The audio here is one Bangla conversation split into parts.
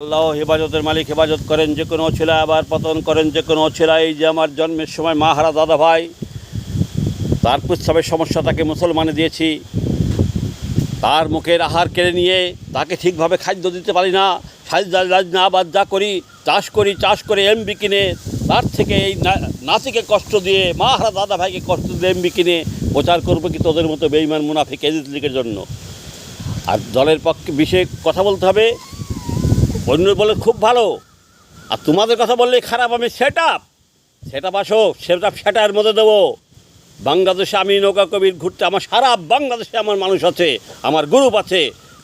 আল্লাহ হেফাজতের মালিক হেফাজত করেন যে কোনো অছিলা, আবার পতন করেন যে কোনো অছিলা। এই যে আমার জন্মের সময় মা হারা দাদা ভাই, তার প্রস্রাবের সমস্যা, তাকে মুসলমানে দিয়েছি, তার মুখের আহার কেড়ে নিয়ে তাকে ঠিকভাবে খাদ্য দিতে পারি না। না আবার যা করি, চাষ করে এমবি কিনে তার থেকে এই নাসিকে কষ্ট দিয়ে, মা হারা দাদা ভাইকে কষ্ট দিয়ে এমবি কিনে প্রচার করবো কি তোদের মতো বেঈমান মুনাফিক এজিদ লীগের জন্য? আর দলের পক্ষে বিষয়ে কথা বলতে হবে। অন্য বলে খুব ভালো, আর তোমাদের কথা বললেই খারাপ। আমি সেট আপ আসো, সেটার মধ্যে দেবো। বাংলাদেশে আমি নৌকা কবির ঘুরতে, আমার সারা বাংলাদেশে আমার মানুষ আছে, আমার গ্রুপ আছে।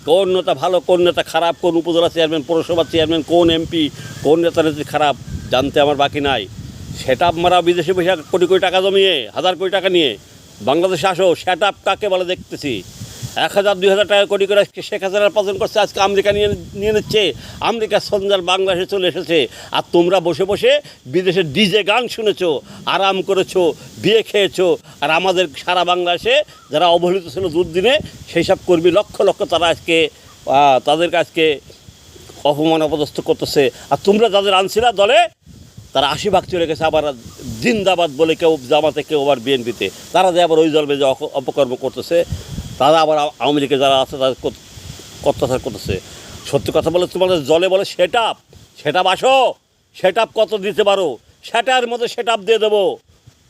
কোন নেতা ভালো, কোন নেতা খারাপ, কোন উপজেলা চেয়ারম্যান, পৌরসভা চেয়ারম্যান, কোন এমপি, কোন নেতা নেত্রী খারাপ জানতে আমার বাকি নাই। সেট আপ মারা বিদেশে বসে কোটি কোটি টাকা জমিয়ে, হাজার কোটি টাকা নিয়ে বাংলাদেশে আসো। সেট আপ কাকে বলে দেখতেছি। 1000 2000 টাকা কোটি করে শেখ হাসিনার পতন করছে, আজকে আমেরিকা নিয়ে নিচ্ছে। আমেরিকা সঞ্জাল বাংলাদেশে চলে এসেছে, আর তোমরা বসে বসে বিদেশের ডিজে গান শুনেছো, আরাম করেছো, বিয়ে খেয়েছো। আর আমাদের সারা বাংলাদেশে যারা অবহেলিত ছিল দুর্দিনে, সেই সব কর্মী লক্ষ লক্ষ তারা আজকে তাদেরকে আজকে অপমান অপদস্থ করতেছে। আর তোমরা যাদের আনছিলা দলে, তারা 80% চলে গেছে। আবার জিন্দাবাদ বলে কেউ জামাতে, কেউ আবার বিএনপিতে। তারা যে আবার ওই দলবে যে অপকর্ম করতেছে, তারা আবার আওয়ামী লীগে যারা আছে তাদের অত্যাচার করতেছে। সত্যি কথা বলে তোমাদের জলে বলে সেট আপ আসো। সেট আপ কত দিতে পারো, সেটার মধ্যে সেট আপ দিয়ে দেবো।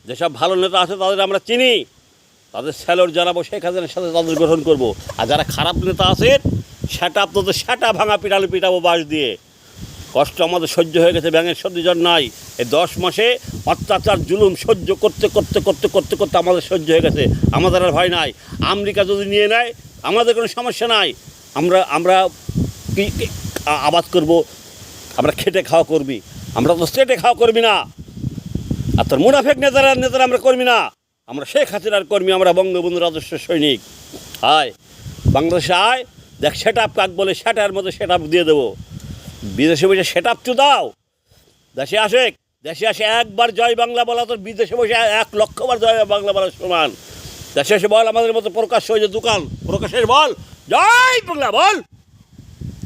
যেসব ভালো নেতা আছে তাদের আমরা চিনি, তাদের স্যালোর জানাবো, শেখ হাসিনার সাথে তাদের গ্রহণ করবো। আর যারা খারাপ নেতা আছে, সেট আপ তোদের সেটা ভাঙা পিটাবো বাঁশ দিয়ে। কষ্ট আমাদের সহ্য হয়ে গেছে, ব্যাঙের সর্দিজন নাই। এই 10 মাসে অত্যাচার জুলুম সহ্য করতে করতে করতে করতে করতে আমাদের সহ্য হয়ে গেছে। আমাদের আর ভয় নাই। আমেরিকা যদি নিয়ে নেয় আমাদের কোনো সমস্যা নাই। আমরা কি আবাদ করব, আমরা খেটে খাওয়া করবি, আমরা তো স্টেটে খাওয়া করবি না। আর তোর মুনাফেক নেতারা আমরা কর্মী না, আমরা শেখ হাসিনার কর্মী, আমরা বঙ্গবন্ধুর আদর্শ সৈনিক। আয় বাংলাদেশে আয়, দেখ সেট আপ কাক বলে, সেটার মধ্যে সেট আপ দিয়ে দেবো। বিদেশে বসে সেট আপ দাও, দেশে আসে একবার জয় বাংলা বলা, তোর বিদেশে বসে 1 লক্ষবার জয় বাংলা বলার সমান। দেশে এসে বল, আমাদের মতো প্রকাশ্য হয়ে যে দোকান প্রকাশের বল, জয় বাংলা বল।